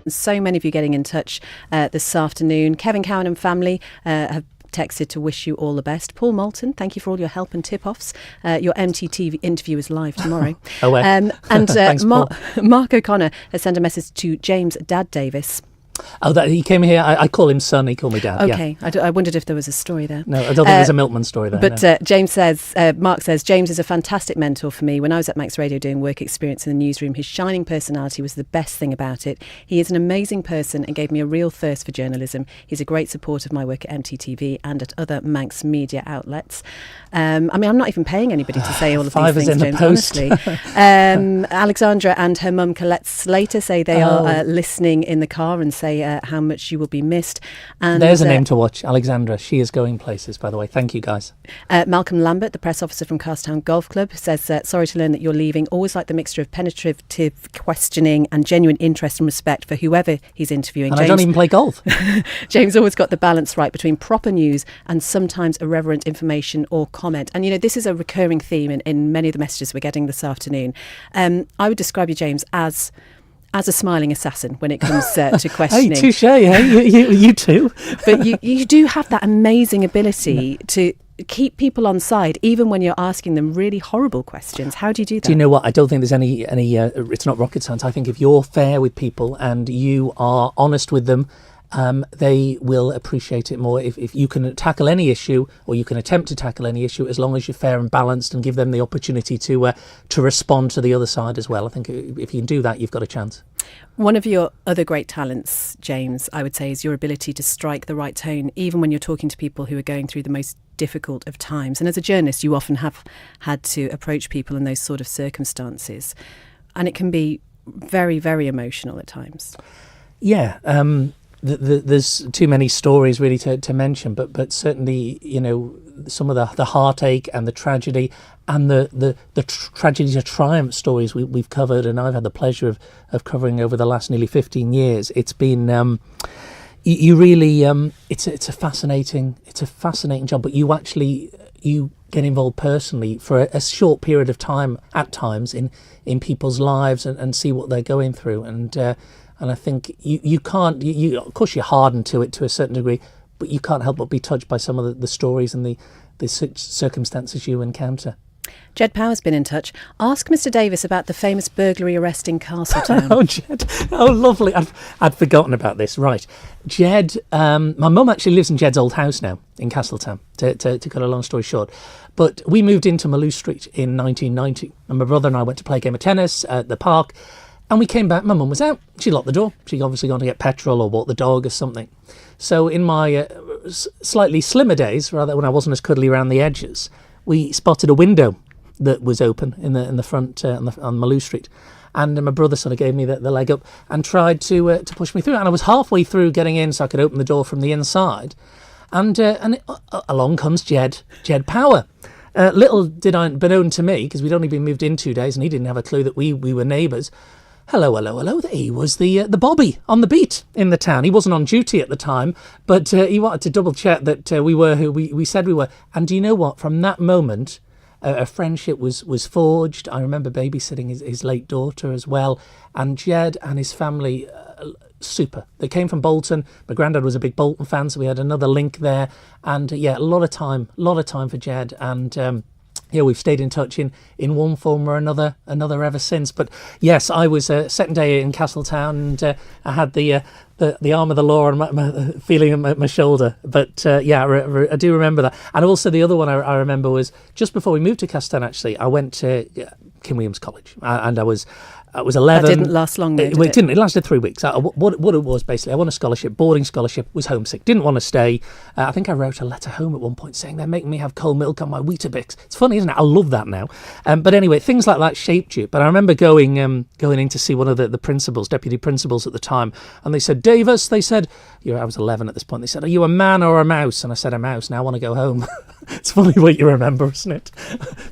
So many of you getting in touch this afternoon. Kevin Cowan and family have texted to wish you all the best. Paul Moulton, thank you for all your help and tip-offs. Your MTT interview is live tomorrow. And Thanks, Mark O'Connor has sent a message to James Dad Davis. Oh, he came here. I call him son. He called me dad. Okay, yeah. I wondered if there was a story there. No, I don't think there's a Milkman story there. But no. Mark says, James is a fantastic mentor for me. When I was at Manx Radio doing work experience in the newsroom, his shining personality was the best thing about it. He is an amazing person and gave me a real thirst for journalism. He's a great support of my work at MTTV and at other Manx media outlets. I'm not even paying anybody to say all of these things, James, honestly. Alexandra and her mum Colette Slater say they are listening in the car and say how much you will be missed. And there's a name to watch, Alexandra. She is going places, by the way. Thank you, guys. Malcolm Lambert, the press officer from Carstown Golf Club, says, sorry to learn that you're leaving. Always like the mixture of penetrative questioning and genuine interest and respect for whoever he's interviewing. And James, I don't even play golf. James always got the balance right between proper news and sometimes irreverent information or comment. And, this is a recurring theme in many of the messages we're getting this afternoon. I would describe you, James, as a smiling assassin when it comes to questioning. Hey, touche, hey, you too. But you do have that amazing ability to keep people on side, even when you're asking them really horrible questions. How do you do that? Do you know what? I don't think there's any it's not rocket science. I think if you're fair with people and you are honest with them, they will appreciate it more. If you can tackle any issue, or you can attempt to tackle any issue, as long as you're fair and balanced and give them the opportunity to respond to the other side as well. I think if you can do that, you've got a chance. One of your other great talents, James, I would say, is your ability to strike the right tone, even when you're talking to people who are going through the most difficult of times. And as a journalist, you often have had to approach people in those sort of circumstances. And it can be very, very emotional at times. Yeah. There's too many stories really to mention, but certainly, some of the heartache and the tragedy and the tragedy to triumph stories we've covered, and I've had the pleasure of covering over the last nearly 15 years. It's been you really it's a fascinating job, but you get involved personally for a short period of time at times in people's lives and see what they're going through, and I think you can't, of course you're hardened to it to a certain degree, but you can't help but be touched by some of the stories and the circumstances you encounter. Jed Power's been in touch. Ask Mr. Davis about the famous burglary arrest in Castletown. Oh, Jed. Oh, lovely. I'd forgotten about this. Right. Jed, my mum actually lives in Jed's old house now in Castletown, to cut a long story short. But we moved into Maloo Street in 1990, and my brother and I went to play a game of tennis at the park. And we came back, my mum was out. She locked the door. She'd obviously gone to get petrol or walk the dog or something. So in my slightly slimmer days, rather when I wasn't as cuddly around the edges, we spotted a window that was open in the front on Maloo Street. And my brother sort of gave me the leg up and tried to push me through. And I was halfway through getting in so I could open the door from the inside. And along comes Jed Power. Little did I be known to me, because we'd only been moved in 2 days and he didn't have a clue that we were neighbours. Hello. He was the Bobby on the beat in the town. He wasn't on duty at the time, but he wanted to double check that we were who we said we were. And do you know what? From that moment, a friendship was forged. I remember babysitting his late daughter as well. And Jed and his family, super. They came from Bolton. My granddad was a big Bolton fan, so we had another link there. And a lot of time for Jed. And we've stayed in touch in one form or another ever since. But yes, I was second day in Castletown, and I had the arm of the law and my feeling on my shoulder. But I do remember that. And also the other one I remember was just before we moved to Castletown. Actually, I went to King William's College, and I was 11. That didn't last long, though, did it didn't. It lasted 3 weeks. What it was, basically, I won a scholarship, boarding scholarship, was homesick, didn't want to stay. I think I wrote a letter home at one point saying they're making me have cold milk on my Weetabix. It's funny, isn't it? I love that now. But anyway, things like that shaped you. But I remember going in to see one of the principals, deputy principals at the time, and they said, Davis, they said, I was 11 at this point, they said, are you a man or a mouse? And I said, a mouse. Now I want to go home. It's funny what you remember, isn't it?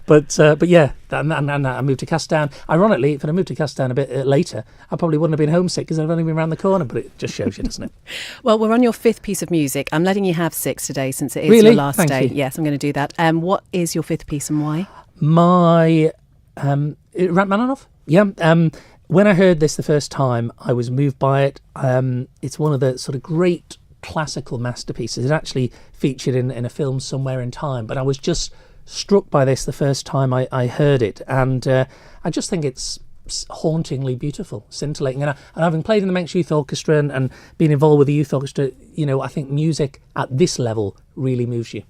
But yeah, and I moved to Castletown. Ironically, if I'd moved to Castletown a bit later, I probably wouldn't have been homesick because I've only been around the corner, but it just shows you, doesn't it? Well, we're on your fifth piece of music. I'm letting you have 6 today since it is really? Your last Thank day. You. Yes, I'm going to do that. What is your fifth piece and why? My Rachmaninoff? Yeah. when I heard this the first time, I was moved by it. It's one of the sort of great classical masterpieces. It actually featured in a film somewhere in time, but I was just struck by this the first time I heard it, and I just think it's hauntingly beautiful, scintillating. And having played in the Manx Youth Orchestra and been involved with the youth orchestra, I think music at this level really moves you.